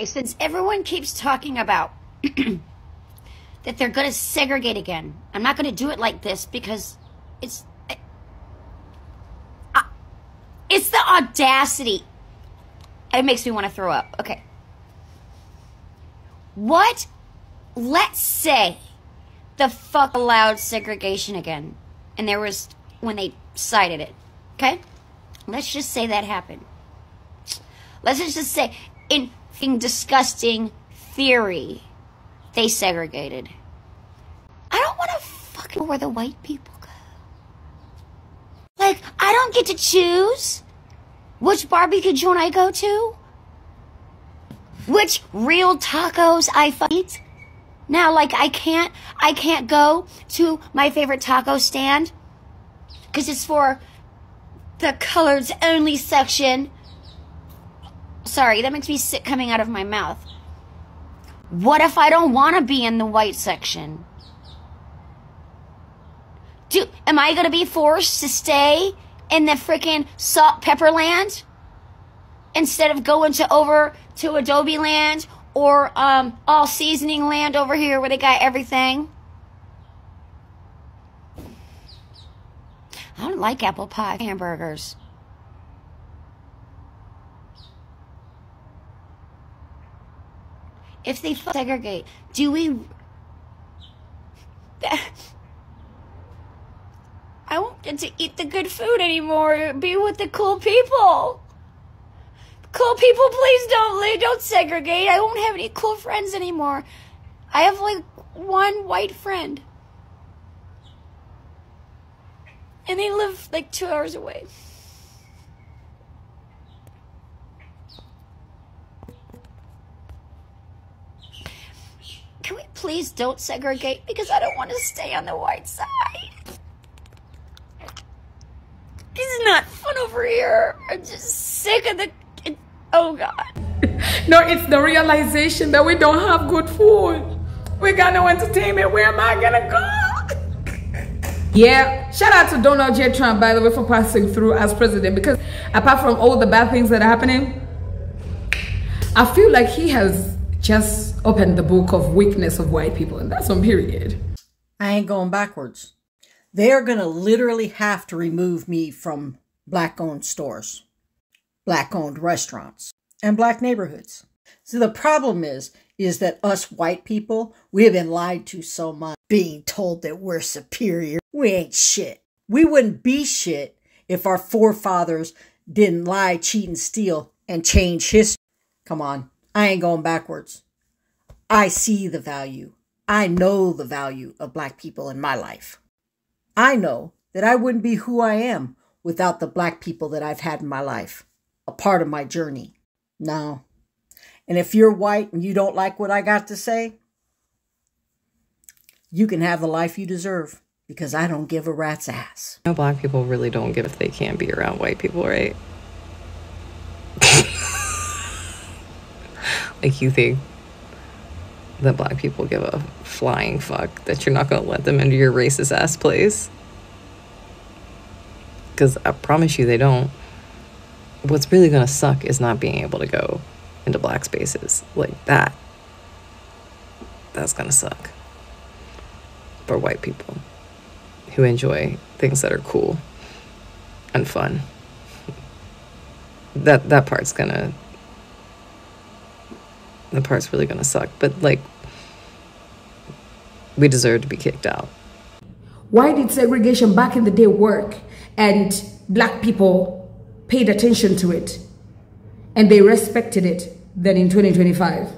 Since everyone keeps talking about that they're going to segregate again, I'm not going to do it like this because it's the audacity. It makes me want to throw up. Okay. What? Let's say the fuck allowed segregation again. And there was, when they cited it. Okay? Let's just say that happened. Let's just say, in disgusting theory, they segregated. I don't want to fucking know where the white people go. Like, I don't get to choose which barbecue joint I go to, which real tacos I eat. Now, like, I can't go to my favorite taco stand because it's for the coloreds only section. Sorry, that makes me sick coming out of my mouth. What if I don't want to be in the white section? Am I going to be forced to stay in the freaking salt pepper land instead of going over to Adobe land or all seasoning land over here where they got everything? I don't like apple pie hamburgers. If they segregate, do we... I won't get to eat the good food anymore. Be with the cool people. Cool people, please don't segregate. I won't have any cool friends anymore. I have like one white friend. And they live like 2 hours away. Can we please don't segregate? Because I don't want to stay on the white side. This is not fun over here. I'm just sick of the... Oh, God. No, it's the realization that we don't have good food. We got no entertainment. Where am I going to go? Yeah. Shout out to Donald J. Trump, by the way, for passing through as president. Because apart from all the bad things that are happening, I feel like he has just opened the book of weakness of white people. And that's on period. I ain't going backwards. They're going to literally have to remove me from black-owned stores, black-owned restaurants, and black neighborhoods. So the problem is that us white people, we have been lied to so much, being told that we're superior. We ain't shit. We wouldn't be shit if our forefathers didn't lie, cheat, and steal and change history. Come on, I ain't going backwards. I see the value. I know the value of black people in my life. I know that I wouldn't be who I am without the black people that I've had in my life, a part of my journey. No. And if you're white and you don't like what I got to say, you can have the life you deserve because I don't give a rat's ass. No, black people really don't give if they can't be around white people, right? Like, you think that black people give a flying fuck that you're not going to let them into your racist ass place? Because I promise you they don't. What's really going to suck is not being able to go into black spaces like that. That's going to suck for white people who enjoy things that are cool and fun. That part's gonna... The part's really gonna suck. But, like, we deserve to be kicked out. Why did segregation back in the day work and black people paid attention to it and they respected it than in 2025?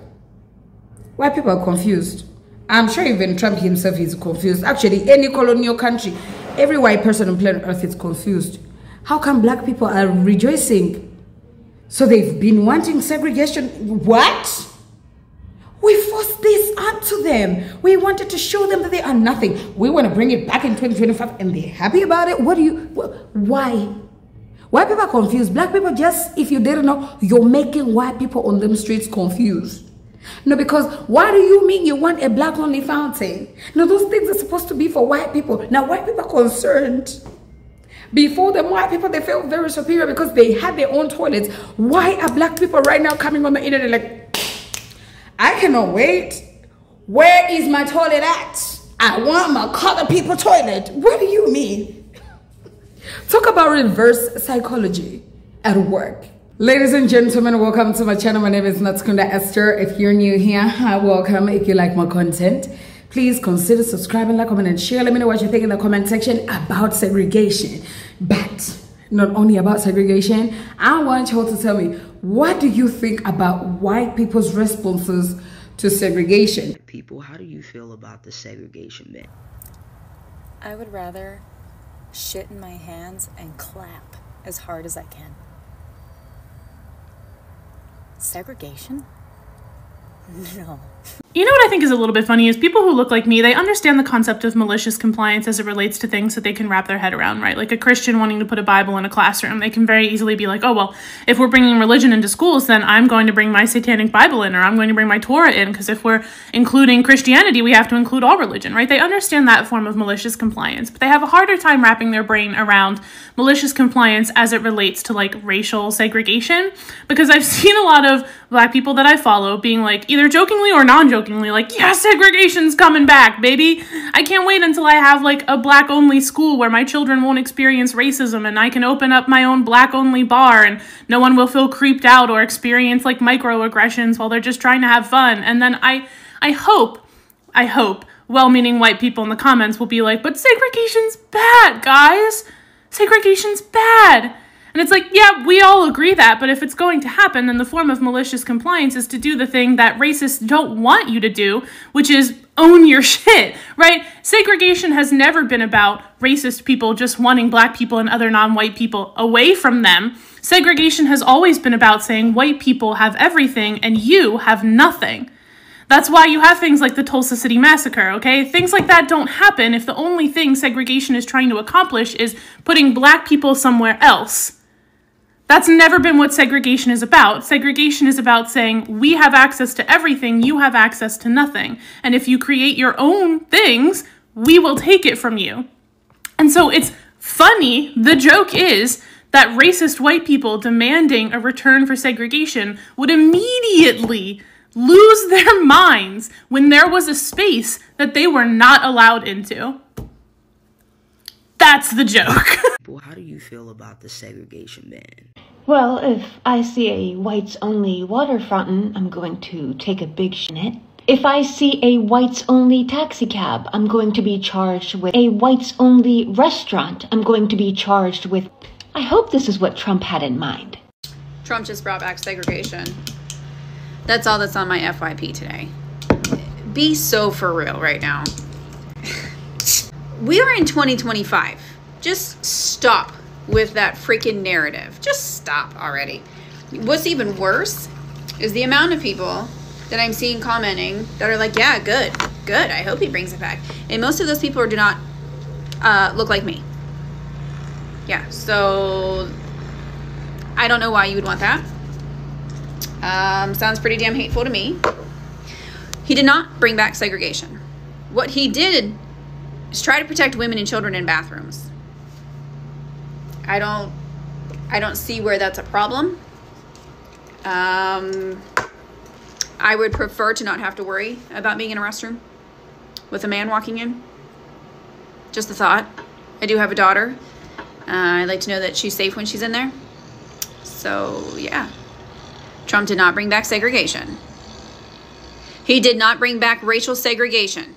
White people are confused. I'm sure even Trump himself is confused. Actually, any colonial country, every white person on planet Earth is confused. How come black people are rejoicing? So they've been wanting segregation. What? We forced this onto them. We wanted to show them that they are nothing. We want to bring it back in 2025 and they're happy about it. Why? White people are confused. Black people, just, if you didn't know, you're making white people on them streets confused. No, because why do you mean you want a black only fountain? No, those things are supposed to be for white people. Now, white people are concerned. Before the white people, they felt very superior because they had their own toilets. Why are black people right now coming on the internet like, I cannot wait. Where is my toilet at? I want my colored people toilet. What do you mean? Talk about reverse psychology at work. Ladies and gentlemen, welcome to my channel. My name is Natskunda Esther. If you're new here, hi, welcome. If you like my content, please consider subscribing, like, comment, and share. Let me know what you think in the comment section about segregation. But not only about segregation, I want you all to tell me, what do you think about white people's responses to segregation? People, how do you feel about the segregation myth? I would rather shit in my hands and clap as hard as I can. Segregation? No. You know what I think is a little bit funny is people who look like me, they understand the concept of malicious compliance as it relates to things that they can wrap their head around, right? Like a Christian wanting to put a Bible in a classroom, they can very easily be like, oh, well, if we're bringing religion into schools, then I'm going to bring my satanic Bible in, or I'm going to bring my Torah in, because if we're including Christianity, we have to include all religion, right? They understand that form of malicious compliance, but they have a harder time wrapping their brain around malicious compliance as it relates to like racial segregation, because I've seen a lot of Black people that I follow being like, either jokingly or non-jokingly, like, yeah, segregation's coming back, baby. I can't wait until I have like a Black-only school where my children won't experience racism and I can open up my own Black-only bar and no one will feel creeped out or experience like microaggressions while they're just trying to have fun. And then I hope, well-meaning white people in the comments will be like, but segregation's bad, guys. Segregation's bad. And it's like, yeah, we all agree that, but if it's going to happen, then the form of malicious compliance is to do the thing that racists don't want you to do, which is own your shit, right? Segregation has never been about racist people just wanting Black people and other non-white people away from them. Segregation has always been about saying white people have everything and you have nothing. That's why you have things like the Tulsa City Massacre, okay? Things like that don't happen if the only thing segregation is trying to accomplish is putting Black people somewhere else. That's never been what segregation is about. Segregation is about saying, we have access to everything, you have access to nothing. And if you create your own things, we will take it from you. And so it's funny, the joke is that racist white people demanding a return for segregation would immediately lose their minds when there was a space that they were not allowed into. That's the joke. How do you feel about the segregation ban? Well, if I see a whites-only water fountain, I'm going to take a big shit in it. If I see a whites-only taxi cab, I'm going to be charged with a whites-only restaurant. I'm going to be charged with... I hope this is what Trump had in mind. Trump just brought back segregation. That's all that's on my FYP today. Be so for real right now. We are in 2025. Just stop with that freaking narrative. Just stop already. What's even worse is the amount of people that I'm seeing commenting that are like, yeah, good. I hope he brings it back. And most of those people do not look like me. Yeah, so I don't know why you would want that. Sounds pretty damn hateful to me. He did not bring back segregation. What he did is try to protect women and children in bathrooms. I don't see where that's a problem. I would prefer to not have to worry about being in a restroom with a man walking in. Just a thought. I do have a daughter. I'd like to know that she's safe when she's in there. So, yeah. Trump did not bring back segregation. He did not bring back racial segregation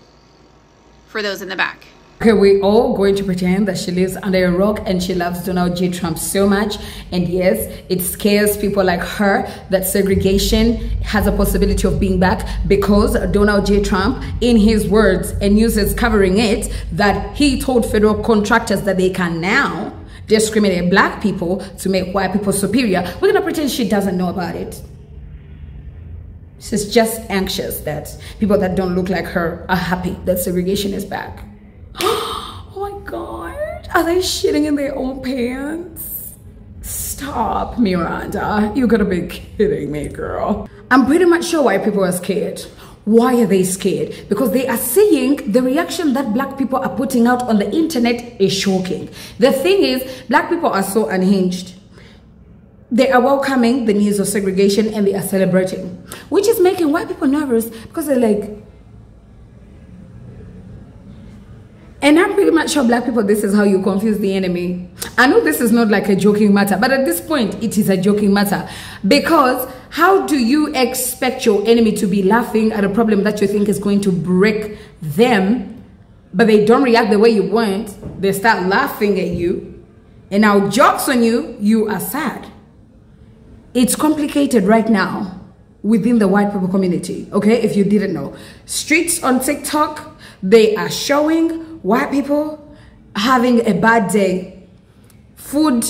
for those in the back. Okay, we're all going to pretend that she lives under a rock and she loves Donald J. Trump so much. And yes, it scares people like her that segregation has a possibility of being back because Donald J. Trump, in his words and uses covering it, that he told federal contractors that they can now discriminate Black people to make white people superior. We're gonna pretend she doesn't know about it. She's just anxious that people that don't look like her are happy that segregation is back. Oh my God, are they shitting in their own pants? Stop, Miranda, you gotta be kidding me, girl. I'm pretty much sure white people are scared. Why are they scared? Because they are seeing the reaction that Black people are putting out on the internet is shocking. The thing is, Black people are so unhinged. they are welcoming the news of segregation and they are celebrating, which is making white people nervous because they're like, and I'm pretty much sure black people, this is how you confuse the enemy. I know this is not like a joking matter, but at this point it is a joking matter, because how do you expect your enemy to be laughing at a problem that you think is going to break them, but they don't react the way you want? They start laughing at you, and now jokes on you, you are sad. It's complicated right now within the white people community, okay? If you didn't know, streets on TikTok, they are showing white people having a bad day. Food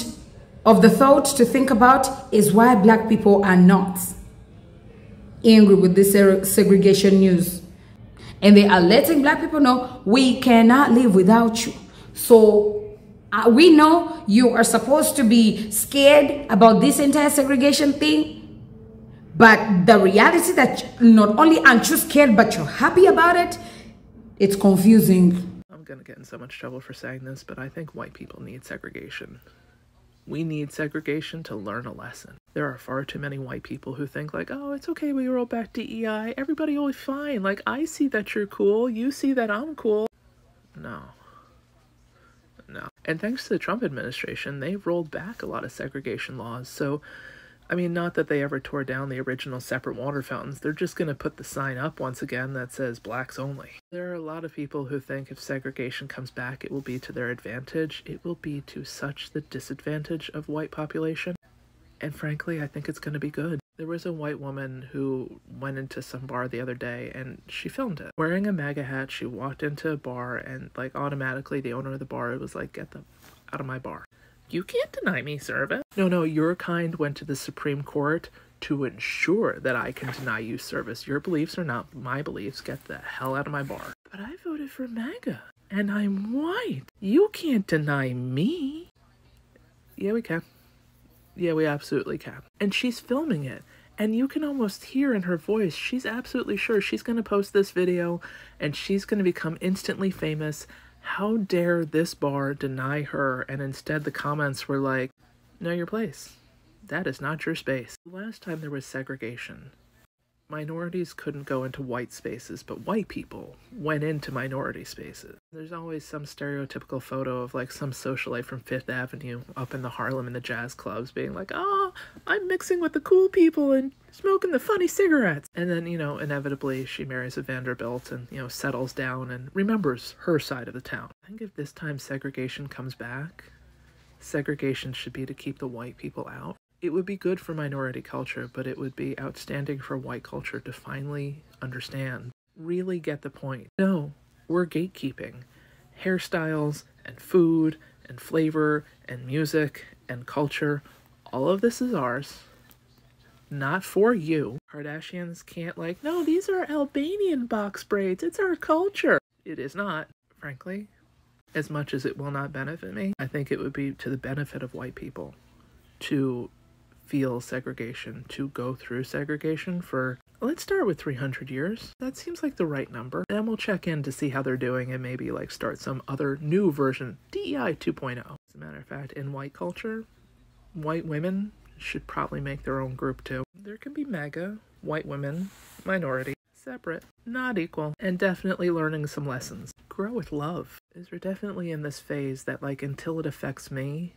of the thought to think about is why black people are not angry with this segregation news. And they are letting black people know we cannot live without you. So we know you are supposed to be scared about this entire segregation thing, but the reality that not only aren't you scared, but you're happy about it, it's confusing. I'm gonna get in so much trouble for saying this, but I think white people need segregation. We need segregation to learn a lesson. There are far too many white people who think like, oh, it's okay, we roll back DEI, everybody will be fine. Like, I see that you're cool, you see that I'm cool. No. No. And thanks to the Trump administration, they've rolled back a lot of segregation laws. So, I mean, not that they ever tore down the original separate water fountains. They're just going to put the sign up once again that says blacks only. There are a lot of people who think if segregation comes back, it will be to their advantage. It will be to such the disadvantage of white population. And frankly, I think it's going to be good. There was a white woman who went into some bar the other day and she filmed it. Wearing a MAGA hat, she walked into a bar and like automatically the owner of the bar was like, get them out of my bar. You can't deny me service. No, your kind went to the Supreme Court to ensure that I can deny you service. Your beliefs are not my beliefs. Get the hell out of my bar. But I voted for MAGA, and I'm white. You can't deny me. Yeah, we can. Yeah, we absolutely can. And she's filming it. And you can almost hear in her voice, she's absolutely sure she's going to post this video, and she's going to become instantly famous. How dare this bar deny her? And instead the comments were like, know your place. That is not your space. Last time there was segregation, minorities couldn't go into white spaces, but white people went into minority spaces. There's always some stereotypical photo of like some socialite from Fifth Avenue up in the Harlem in the jazz clubs being like, oh, I'm mixing with the cool people and smoking the funny cigarettes. And then, you know, inevitably she marries a Vanderbilt and, you know, settles down and remembers her side of the town. I think if this time segregation comes back, segregation should be to keep the white people out. It would be good for minority culture, but it would be outstanding for white culture to finally understand, really get the point. No, we're gatekeeping. Hairstyles and food and flavor and music and culture, all of this is ours. Not for you. Kardashians can't like, no, these are Albanian box braids. It's our culture. It is not, frankly. As much as it will not benefit me, I think it would be to the benefit of white people to feel segregation, to go through segregation for, let's start with 300 years. That seems like the right number. And we'll check in to see how they're doing and maybe like start some other new version, DEI 2.0. As a matter of fact, in white culture, white women should probably make their own group too. There can be MAGA, white women, minority, separate, not equal, and definitely learning some lessons. Grow with love. We're definitely in this phase that like until it affects me,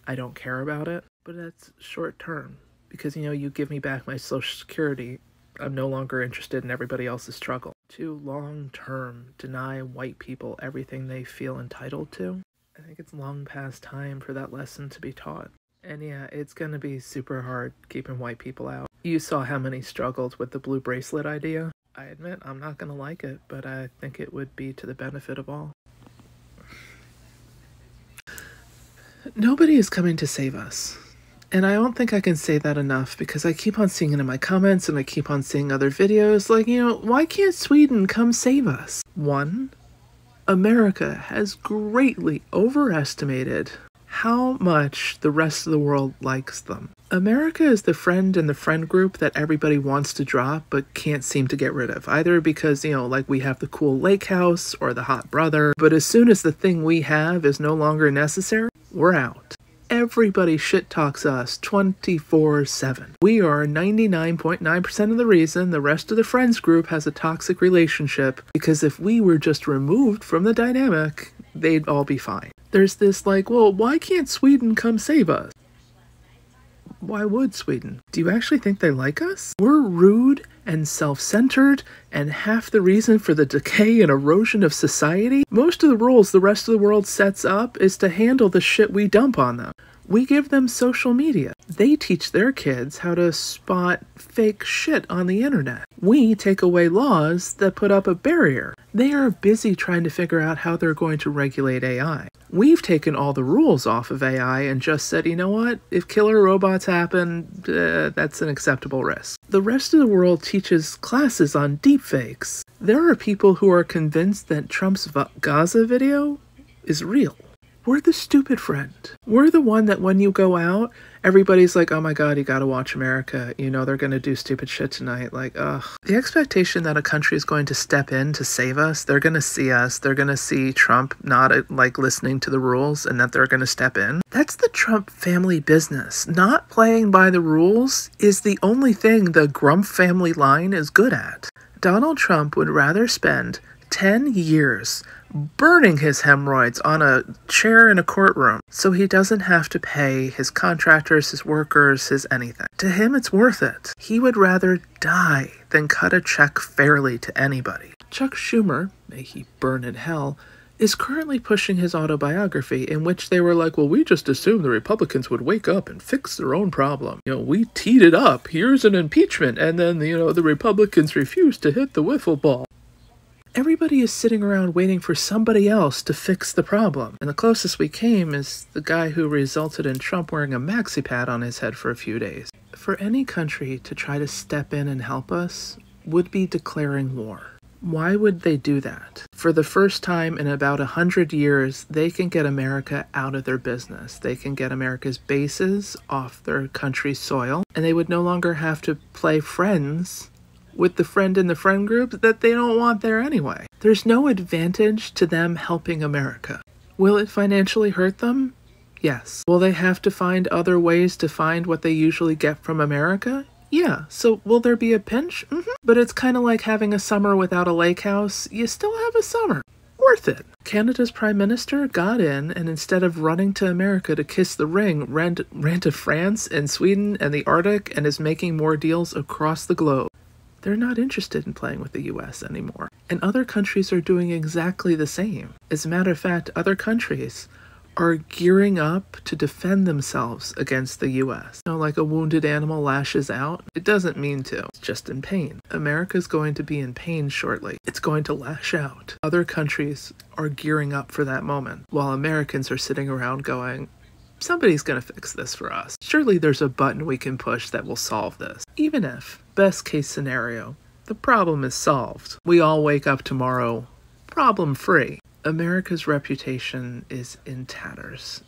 I don't care about it. But that's short term because, you know, you give me back my Social Security, I'm no longer interested in everybody else's struggle. To long term, deny white people everything they feel entitled to. I think it's long past time for that lesson to be taught. And yeah, it's gonna be super hard keeping white people out. You saw how many struggled with the blue bracelet idea. I admit I'm not gonna like it, but I think it would be to the benefit of all. Nobody is coming to save us. And I don't think I can say that enough because I keep on seeing it in my comments and I keep on seeing other videos like, you know, why can't Sweden come save us? One, America has greatly overestimated how much the rest of the world likes them. America is the friend in the friend group that everybody wants to drop but can't seem to get rid of. Either because, you know, like we have the cool lake house or the hot brother, but as soon as the thing we have is no longer necessary, we're out. Everybody shit talks us 24/7. We are 99.9% of the reason the rest of the friends group has a toxic relationship, because if we were just removed from the dynamic, they'd all be fine. There's this like, well, why can't Sweden come save us? Why would Sweden? Do you actually think they like us? We're rude and self-centered and half the reason for the decay and erosion of society. Most of the rules the rest of the world sets up is to handle the shit we dump on them. We give them social media. They teach their kids how to spot fake shit on the internet. We take away laws that put up a barrier. They are busy trying to figure out how they're going to regulate AI. We've taken all the rules off of AI and just said, you know what? If killer robots happen, that's an acceptable risk. The rest of the world teaches classes on deepfakes. There are people who are convinced that Trump's Gaza video is real. We're the stupid friend. We're the one that when you go out, everybody's like, oh my God, you gotta watch America. You know, they're gonna do stupid shit tonight. Like, ugh. The expectation that a country is going to step in to save us, they're gonna see us, they're gonna see Trump not like listening to the rules and that they're gonna step in. That's the Trump family business. Not playing by the rules is the only thing the Grump family line is good at. Donald Trump would rather spend 10 years burning his hemorrhoids on a chair in a courtroom so he doesn't have to pay his contractors, his workers, his anything. To him, it's worth it. He would rather die than cut a check fairly to anybody. Chuck Schumer, may he burn in hell, is currently pushing his autobiography in which they were like, well, we just assumed the Republicans would wake up and fix their own problem. You know, we teed it up. Here's an impeachment. And then, you know, the Republicans refused to hit the wiffle ball. Everybody is sitting around waiting for somebody else to fix the problem. And the closest we came is the guy who resulted in Trump wearing a maxi pad on his head for a few days. For any country to try to step in and help us would be declaring war. Why would they do that? For the first time in about 100 years, they can get America out of their business. They can get America's bases off their country's soil, and they would no longer have to play friends with the friend in the friend group that they don't want there anyway. There's no advantage to them helping America. Will it financially hurt them? Yes. Will they have to find other ways to find what they usually get from America? Yeah. So will there be a pinch? But it's kind of like having a summer without a lake house. You still have a summer. Worth it. Canada's Prime Minister got in and instead of running to America to kiss the ring, ran to France and Sweden and the Arctic and is making more deals across the globe. They're not interested in playing with the US anymore. And other countries are doing exactly the same. As a matter of fact, other countries are gearing up to defend themselves against the US. You know, like a wounded animal lashes out. It doesn't mean to. It's just in pain. America's going to be in pain shortly. It's going to lash out. Other countries are gearing up for that moment, while Americans are sitting around going, somebody's gonna fix this for us. Surely there's a button we can push that will solve this. Even if, best case scenario, the problem is solved. We all wake up tomorrow problem-free. America's reputation is in tatters,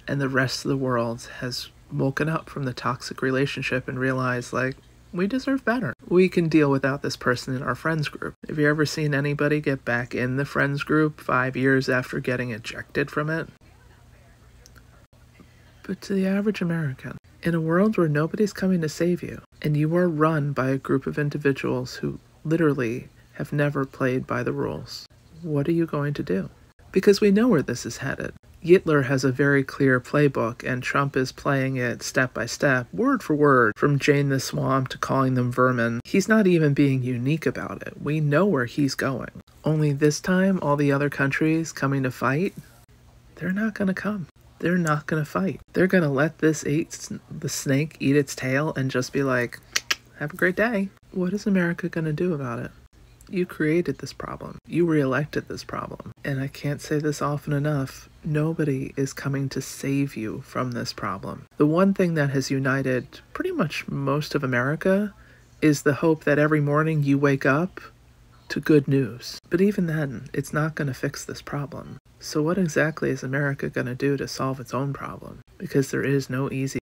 and the rest of the world has woken up from the toxic relationship and realized, like, we deserve better. We can deal without this person in our friends group. Have you ever seen anybody get back in the friends group 5 years after getting ejected from it? But to the average American, in a world where nobody's coming to save you, and you are run by a group of individuals who literally have never played by the rules, what are you going to do? Because we know where this is headed. Hitler has a very clear playbook, and Trump is playing it step by step, word for word, from Jane the Swamp to calling them vermin. He's not even being unique about it. We know where he's going. Only this time, all the other countries coming to fight, they're not going to come. They're not going to fight. They're going to let the snake eat its tail and just be like, have a great day. What is America going to do about it? You created this problem. You re-elected this problem. And I can't say this often enough, nobody is coming to save you from this problem. The one thing that has united pretty much most of America is the hope that every morning you wake up to good news. But even then, it's not going to fix this problem. So what exactly is America going to do to solve its own problem? Because there is no easy